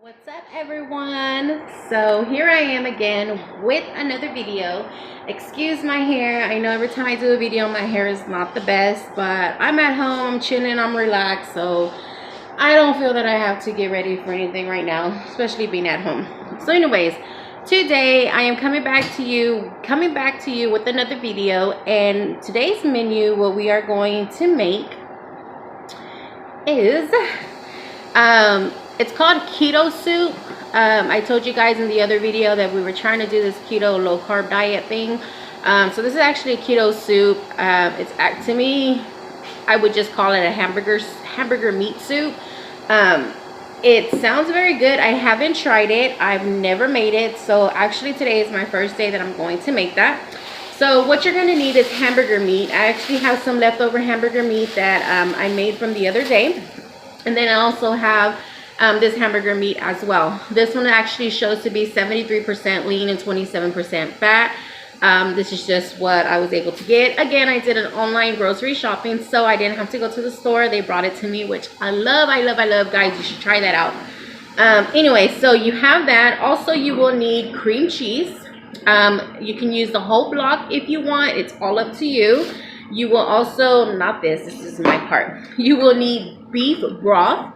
What's up, everyone? So here I am again with another video. Excuse my hair. I know every time I do a video my hair is not the best, but I'm at home, I'm chilling, I'm relaxed, so I don't feel that I have to get ready for anything right now, especially being at home. So anyways, today I am coming back to you with another video, and today's menu, what we are going to make is it's called KETO Soup. I told you guys in the other video that we were trying to do this keto low carb diet thing. So this is actually a keto soup. To me, I would just call it a hamburger meat soup. It sounds very good. I haven't tried it. I've never made it. So actually today is my first day that I'm going to make that. So what you're going to need is hamburger meat. I actually have some leftover hamburger meat that I made from the other day. And then I also have this hamburger meat as well. This one actually shows to be 73% lean and 27% fat. This is just what I was able to get. Again, I did an online grocery shopping, so I didn't have to go to the store. They brought it to me, which I love, guys. You should try that out. Anyway, so you have that. Also, you will need cream cheese. You can use the whole block if you want. It's all up to you. You will also, this is my part. You will need beef broth.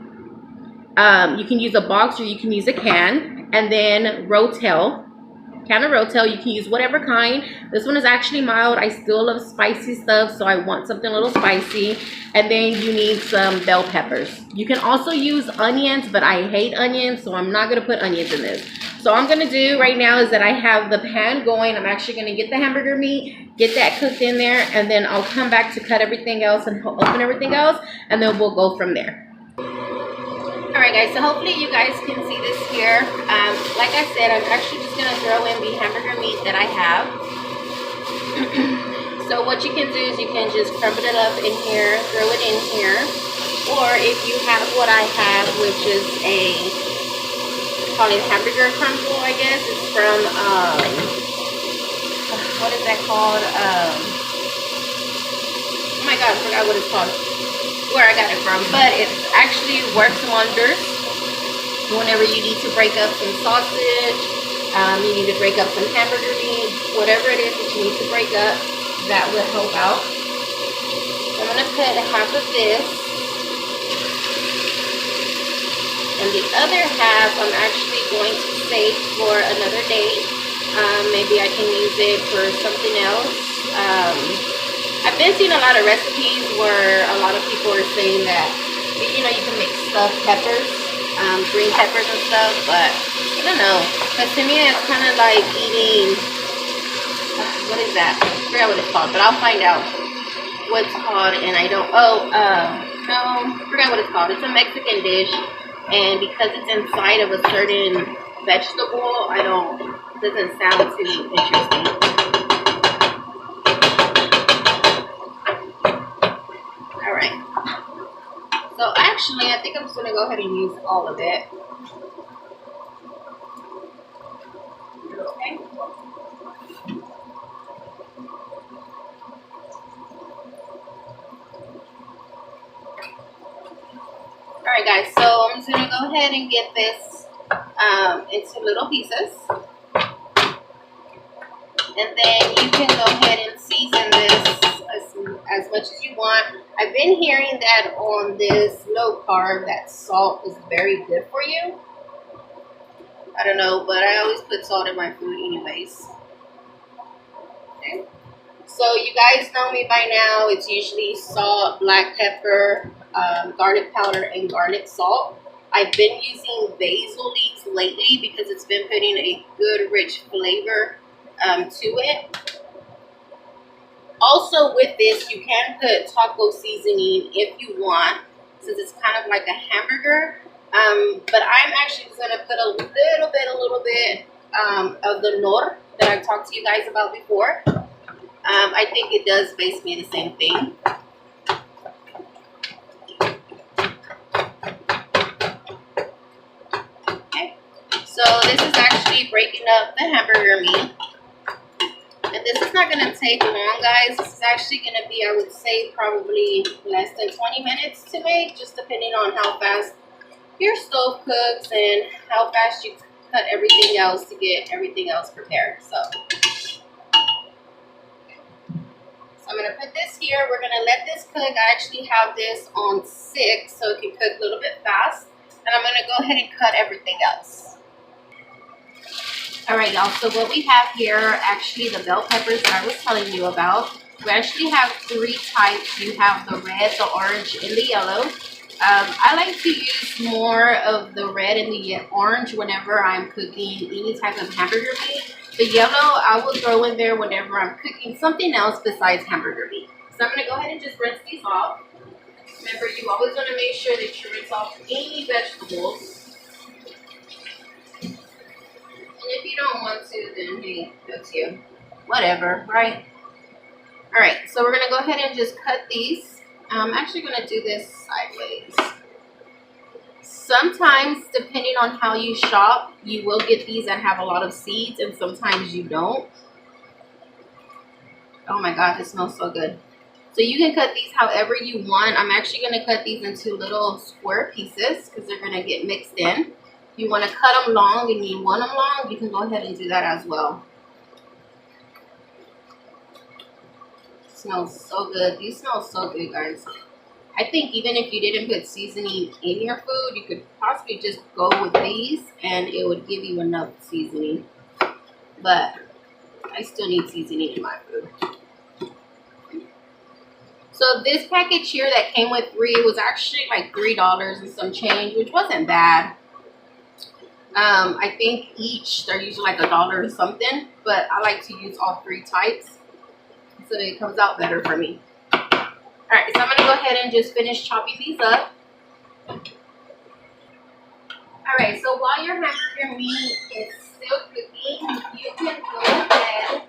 You can use a box or you can use a can. And then Rotel. Can of Rotel. You can use whatever kind. This one is actually mild. I still love spicy stuff, so I want something a little spicy. And then you need some bell peppers. You can also use onions, but I hate onions, so I'm not going to put onions in this. So all I'm going to do right now is that I have the pan going. I'm actually going to get the hamburger meat, get that cooked in there, and then I'll come back to cut everything else and open everything else, and then we'll go from there. Alright guys, so hopefully you guys can see this here. Like I said, I'm actually just going to throw in the hamburger meat that I have. So what you can do is you can just crumble it up in here, throw it in here. Or if you have what I have, which is call it hamburger crumble, I guess. It's from, what is that called? Oh my god, I forgot what it's called. Where I got it from, but it actually works wonders whenever you need to break up some sausage, you need to break up some hamburger meat, whatever it is that you need to break up, that will help out. I'm going to put half of this, and the other half I'm actually going to save for another day. Maybe I can use it for something else. I've been seeing a lot of recipes where a lot of people are saying that, you know, you can make stuffed peppers, green peppers and stuff, but I don't know. But to me, it's kind of like eating, what is that? I forgot what it's called, but I'll find out what it's called, and I don't, no, I forgot what it's called. It's a Mexican dish, and because it's inside of a certain vegetable, it doesn't sound too interesting. So actually, I think I'm just going to go ahead and use all of it. Okay. Alright guys, so I'm just going to go ahead and get this into little pieces. And then you can go ahead and season this as much as you want. I've been hearing that on this low carb that salt is very good for you. I don't know, but I always put salt in my food anyways. Okay. So you guys know me by now. It's usually salt, black pepper, garlic powder, and garlic salt. I've been using basil leaves lately because it's been putting a good rich flavor to it. Also with this, you can put taco seasoning if you want, since it's kind of like a hamburger. But I'm actually just going to put a little bit of the KNOR that I've talked to you guys about before. I think it does basically the same thing. Okay, so this is actually breaking up the hamburger meat. And this is not going to take long, guys. This is actually going to be, I would say, probably less than 20 minutes to make, just depending on how fast your stove cooks and how fast you cut everything else to get everything else prepared. So I'm going to put this here. We're going to let this cook. I actually have this on 6 so it can cook a little bit fast. And I'm going to go ahead and cut everything else. Alright y'all, so what we have here are actually the bell peppers that I was telling you about. We actually have 3 types. You have the red, the orange, and the yellow. I like to use more of the red and the orange whenever I'm cooking any type of hamburger meat. The yellow I will throw in there whenever I'm cooking something else besides hamburger meat. So I'm going to go ahead and just rinse these off. Remember, you always want to make sure that you rinse off any vegetables. And if you don't want to, then hey, that's you. Whatever, right? Alright, so we're going to go ahead and just cut these. I'm actually going to do this sideways. Sometimes, depending on how you shop, you will get these that have a lot of seeds, and sometimes you don't. Oh my god, this smells so good. So you can cut these however you want. I'm actually going to cut these into little square pieces because they're going to get mixed in. If you want to cut them long and you want them long, you can go ahead and do that as well. It smells so good. These smell so good, guys. I think even if you didn't put seasoning in your food, you could possibly just go with these and it would give you enough seasoning. But I still need seasoning in my food. So this package here that came with 3 was actually like $3 and some change, which wasn't bad. I think each, they're usually like $1 or something, but I like to use all 3 types so that it comes out better for me. Alright, so I'm going to go ahead and just finish chopping these up. Alright, so while your hamburger meat is still cooking, you can go ahead.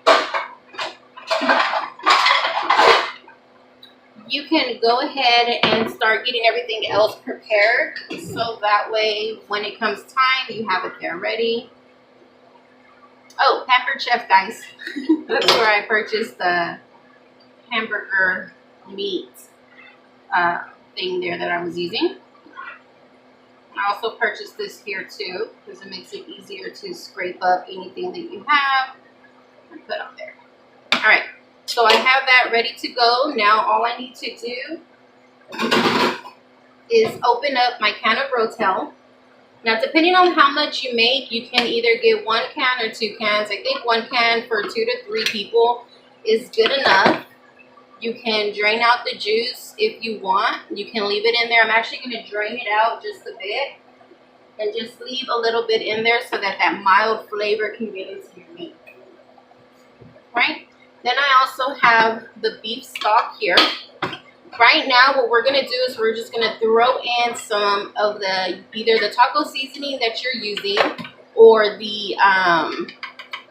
You can go ahead and start getting everything else prepared. So that way, when it comes time, you have it there ready. Oh, Pampered Chef, guys. That's where I purchased the hamburger meat thing there that I was using. I also purchased this here too because it makes it easier to scrape up anything that you have and put on there. Alright, so I have that ready to go. Now all I need to do is open up my can of Rotel. Now depending on how much you make, you can either get 1 can or 2 cans. I think 1 can for 2 to 3 people is good enough. You can drain out the juice if you want. You can leave it in there. I'm actually going to drain it out just a bit and just leave a little bit in there so that that mild flavor can get into your meat. Right? Then I also have the beef stock here. Right now, what we're going to do is we're just going to throw in some of the, either the taco seasoning that you're using or the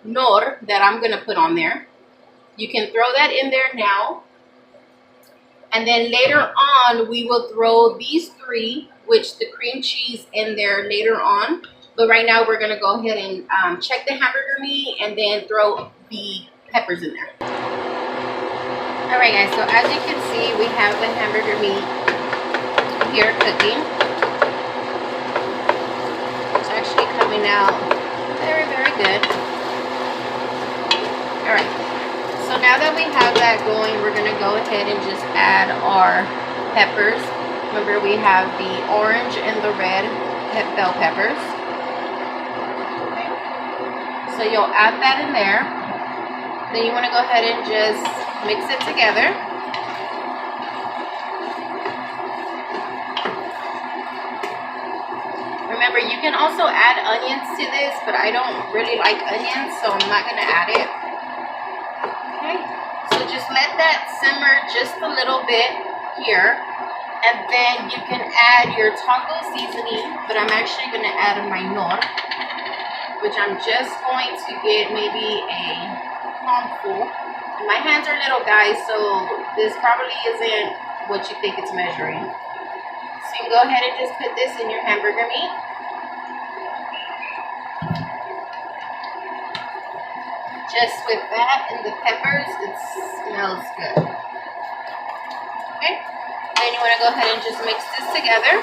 KNOR that I'm going to put on there. You can throw that in there now. And then later on, we will throw these 3, which the cream cheese in there later on. But right now, we're going to go ahead and check the hamburger meat and then throw the peppers in there. Alright guys, so as you can see, we have the hamburger meat here cooking. It's actually coming out very, very good. Alright. So now that we have that going, we're going to go ahead and just add our peppers. Remember, we have the orange and the red bell peppers. So you'll add that in there. Then you want to go ahead and just mix it together. Remember, you can also add onions to this, but I don't really like onions, so I'm not going to add it. So just let that simmer just a little bit here, and then you can add your taco seasoning, but I'm actually going to add my KNOR, which I'm just going to get maybe a palmful. And my hands are little, guys, so this probably isn't what you think it's measuring. So you can go ahead and just put this in your hamburger meat. Just with that and the peppers, it smells good. Okay, then you want to go ahead and just mix this together.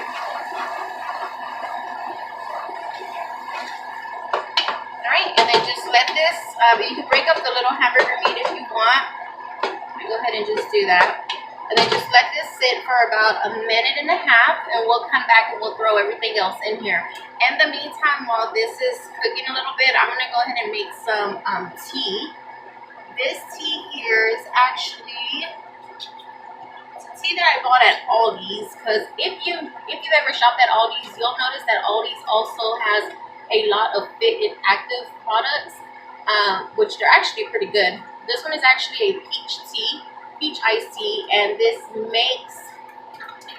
And then just let this, you can break up the little hamburger meat if you want. Go ahead and just do that. And then just let this sit for about a minute and a half, and we'll come back and we'll throw everything else in here. In the meantime, while this is cooking a little bit, I'm gonna go ahead and make some tea. This tea here is actually tea that I bought at Aldi's, because if you've ever shopped at Aldi's, you'll notice that Aldi's also has a lot of fit and active products, which they're actually pretty good. This one is actually a peach iced tea, and this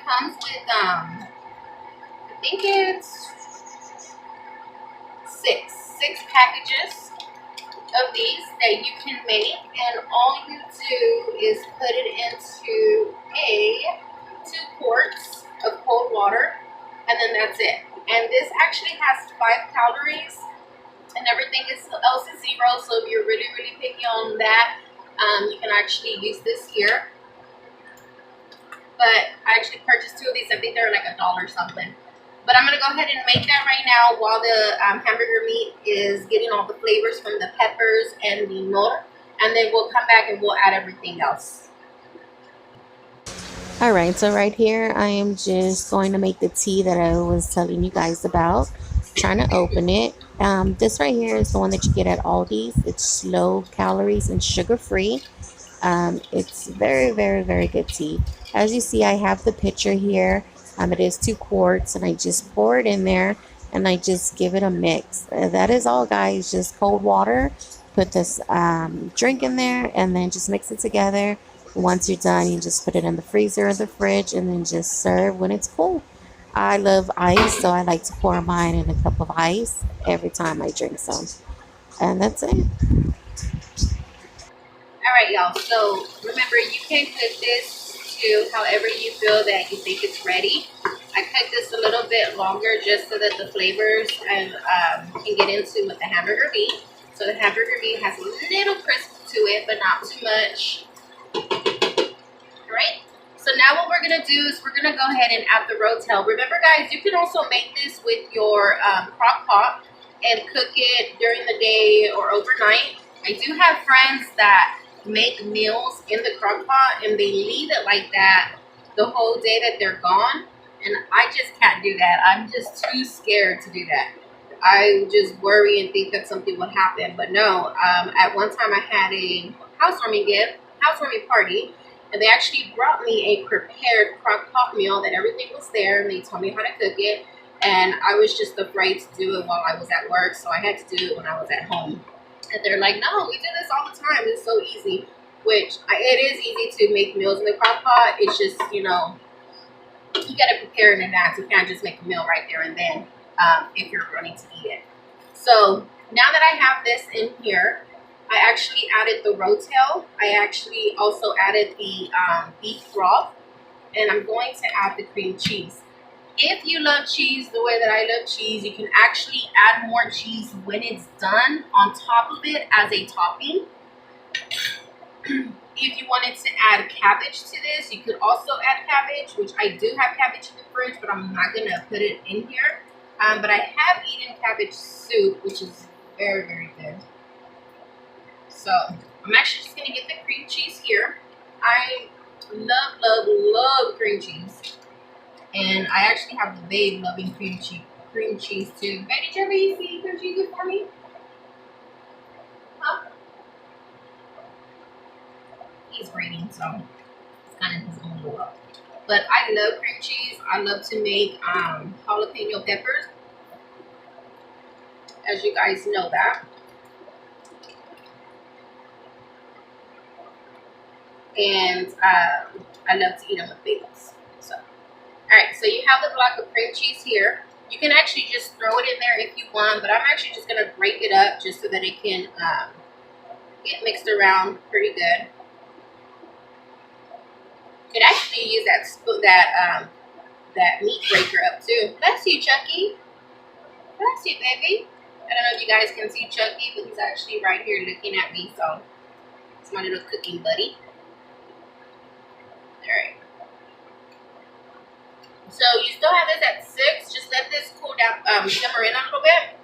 comes with I think it's six packages of these that you can make, and all you do is put it into 2 quarts of cold water, and then that's it. And this actually has 5 calories, and everything else is 0. So if you're really picky on that, you can actually use this here. But I actually purchased 2 of these. I think they're like $1 something. But I'm gonna go ahead and make that right now while the hamburger meat is getting all the flavors from the peppers and the KNOR, and then we'll come back and we'll add everything else. All right, so right here I am just going to make the tea that I was telling you guys about. Trying to open it. This right here is the one that you get at Aldi's. It's low calories and sugar free. It's very good tea. As you see, I have the picture here. It is 2 quarts, and I just pour it in there, and I just give it a mix. That is all, guys. Just cold water. Put this drink in there, and then just mix it together. Once you're done, you just put it in the freezer or the fridge, and then just serve when it's cool. I love ice, so I like to pour mine in a cup of ice every time I drink some. And that's it. Alright, y'all, so remember, you can cook this to however you feel that you think it's ready. I cooked this a little bit longer just so that the flavors can get into with the hamburger meat. So the hamburger meat has a little crisp to it, but not too much. Alright, so now what we're going to do is we're going to go ahead and add the Rotel. Remember, guys, you can also make this with your crock pot and cook it during the day or overnight. I do have friends that make meals in the crock pot and they leave it like that the whole day that they're gone, and I just can't do that. I'm just too scared to do that. I just worry and think that something would happen. But no, at one time I had a housewarming party, and they actually brought me a prepared crock pot meal that everything was there, and they told me how to cook it, and I was just afraid to do it while I was at work, so I had to do it when I was at home. And they're like, no, we do this all the time. It's so easy. Which, it is easy to make meals in the crock pot. It's just, you know, you got to prepare in advance. You can't just make a meal right there and then if you're running to eat it. So, now that I have this in here, I actually added the Rotel. I actually also added the beef broth. And I'm going to add the cream cheese. If you love cheese the way that I love cheese, you can actually add more cheese when it's done on top of it as a topping. If you wanted to add cabbage to this, you could also add cabbage, which I do have cabbage in the fridge, but I'm not going to put it in here. But I have eaten cabbage soup, which is very good. So I'm actually just going to get the cream cheese here. I love cream cheese. And I actually have the babe loving cream cheese too. Babe, did you ever eat cream cheese before me? Huh? He's breathing, so it's kind of his own little up. But I love cream cheese. I love to make jalapeno peppers. As you guys know that. And I love to eat them with bagels. So. Alright, so you have the block of cream cheese here. You can actually just throw it in there if you want, but I'm actually just going to break it up just so that it can get mixed around pretty good. You could actually use that meat breaker up too. Bless you, Chucky. Bless you, baby. I don't know if you guys can see Chucky, but he's actually right here looking at me, so it's my little cooking buddy. Alright. So you still have this at 6. Just let this cool down, simmer in a little bit.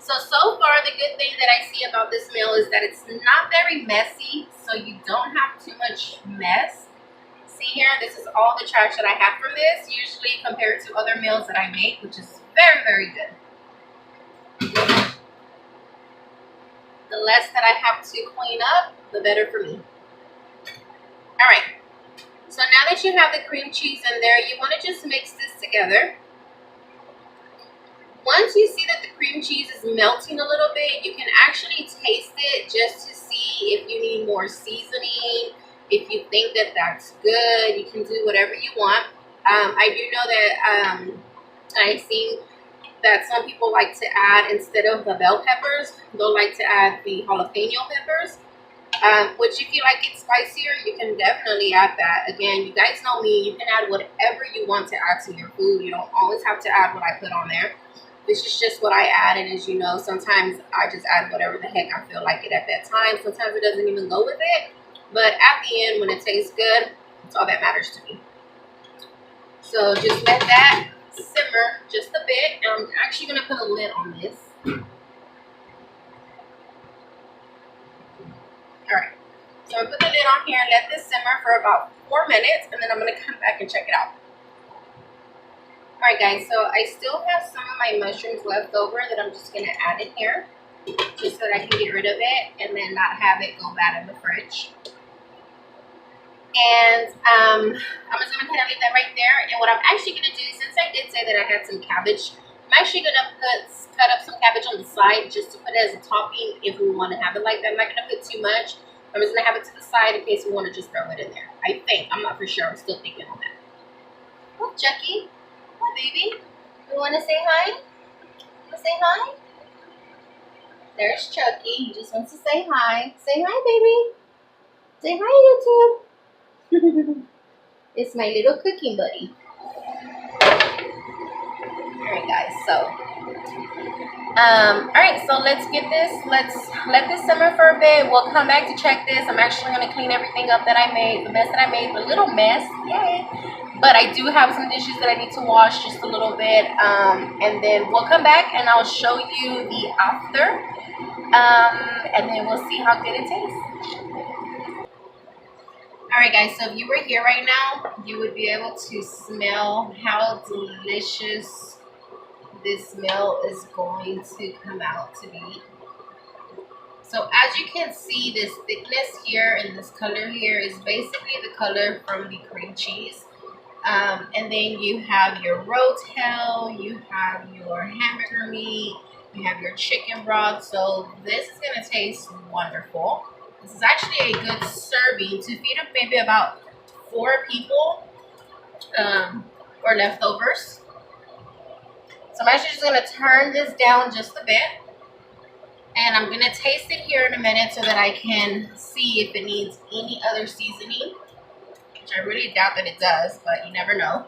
So far, the good thing that I see about this meal is that it's not very messy, so you don't have too much mess. See here, this is all the trash that I have from this, usually compared to other meals that I make, which is very, very good. The less that I have to clean up, the better for me. All right, so now that you have the cream cheese in there, you want to just mix this together. Once you see that the cream cheese is melting a little bit, you can actually taste it just to see if you need more seasoning. If you think that that's good, you can do whatever you want. I do know that I've seen that some people like to add, instead of the bell peppers, they'll like to add the jalapeno peppers. Which if you like it spicier, you can definitely add that. Again, you guys know me, you can add whatever you want to add to your food. You don't always have to add what I put on there. This is just what I add, and as you know, sometimes I just add whatever the heck I feel like it at that time. Sometimes it doesn't even go with it, but at the end, when it tastes good, that's all that matters to me. So just let that simmer just a bit, and I'm actually going to put a lid on this. Alright, so I'm going to put the lid on here and let this simmer for about 4 minutes, and then I'm going to come back and check it out. Alright guys, so I still have some of my mushrooms left over that I'm just going to add in here, just so that I can get rid of it and then not have it go bad in the fridge. And I'm just going to kind of leave that right there. And what I'm actually going to do, since I did say that I had some cabbage, I'm actually going to cut up some cabbage on the side just to put it as a topping if we want to have it like that. I'm not going to put too much. I'm just going to have it to the side in case we want to just throw it in there. I think. I'm not for sure. I'm still thinking on that. Oh, Chucky. Hi, baby. You want to say hi? You want to say hi? There's Chucky. He just wants to say hi. Say hi, baby. Say hi, YouTube. It's my little cooking buddy. Alright guys, so alright, so let's get this, let's let this simmer for a bit. We'll come back to check this. I'm actually going to clean everything up that I made, the mess that I made, a little mess, yay. But I do have some dishes that I need to wash just a little bit, and then we'll come back and I'll show you the after, and then we'll see how good it tastes. Alright guys, so if you were here right now, you would be able to smell how delicious this meal is going to come out to be. So as you can see, this thickness here and this color here is basically the color from the cream cheese. And then you have your Rotel, you have your hamburger meat, you have your chicken broth. So this is going to taste wonderful. This is actually a good serving to feed up maybe about 4 people or leftovers. So I'm actually just going to turn this down just a bit. And I'm going to taste it here in a minute so that I can see if it needs any other seasoning. Which I really doubt that it does, but you never know.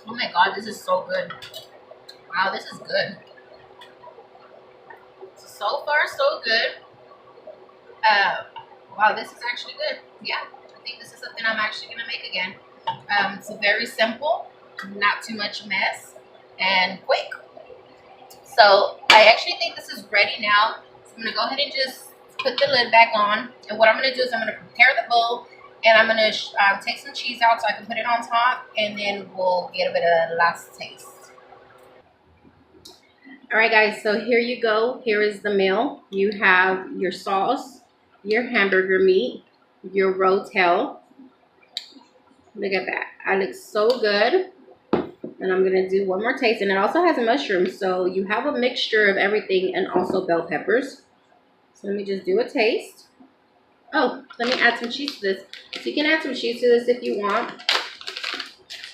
Oh my god, this is so good. Wow, this is good. So far, so good. Wow, this is actually good. Yeah, I think this is something I'm actually going to make again. It's very simple, not too much mess, and quick. So I actually think this is ready now. So I'm going to go ahead and just put the lid back on. And what I'm going to do is I'm going to prepare the bowl. And I'm going to take some cheese out so I can put it on top. And then we'll get a bit of last taste. Alright guys, so here you go. Here is the meal. You have your sauce, your hamburger meat, your Rotel. Look at that. That looks so good. And I'm going to do one more taste. And it also has mushrooms. So you have a mixture of everything and also bell peppers. So let me just do a taste. Oh, let me add some cheese to this. So you can add some cheese to this if you want.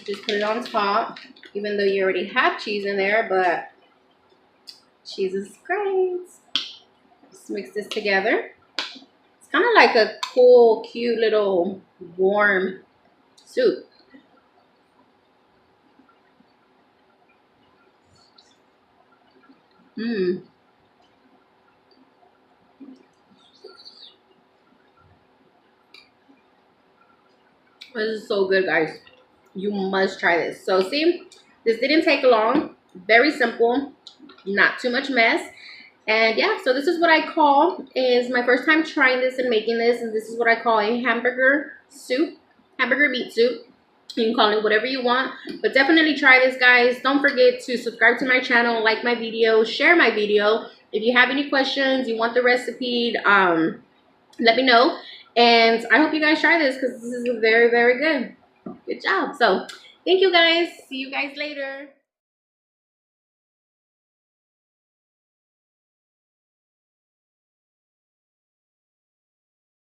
Just put it on top. Even though you already have cheese in there. But cheese is great. Just mix this together. It's kind of like a cool, cute little warm soup. Mmm. This is so good, guys. You must try this. So see, this didn't take long. Very simple, not too much mess. And yeah, so this is what I call, is my first time trying this and making this, and this is what I call a hamburger soup, hamburger meat soup. You can call it whatever you want, but definitely try this, guys. Don't forget to subscribe to my channel, like my video, share my video. If you have any questions, you want the recipe, let me know. And I hope you guys try this because this is very, very good. Good job. So thank you, guys. See you guys later.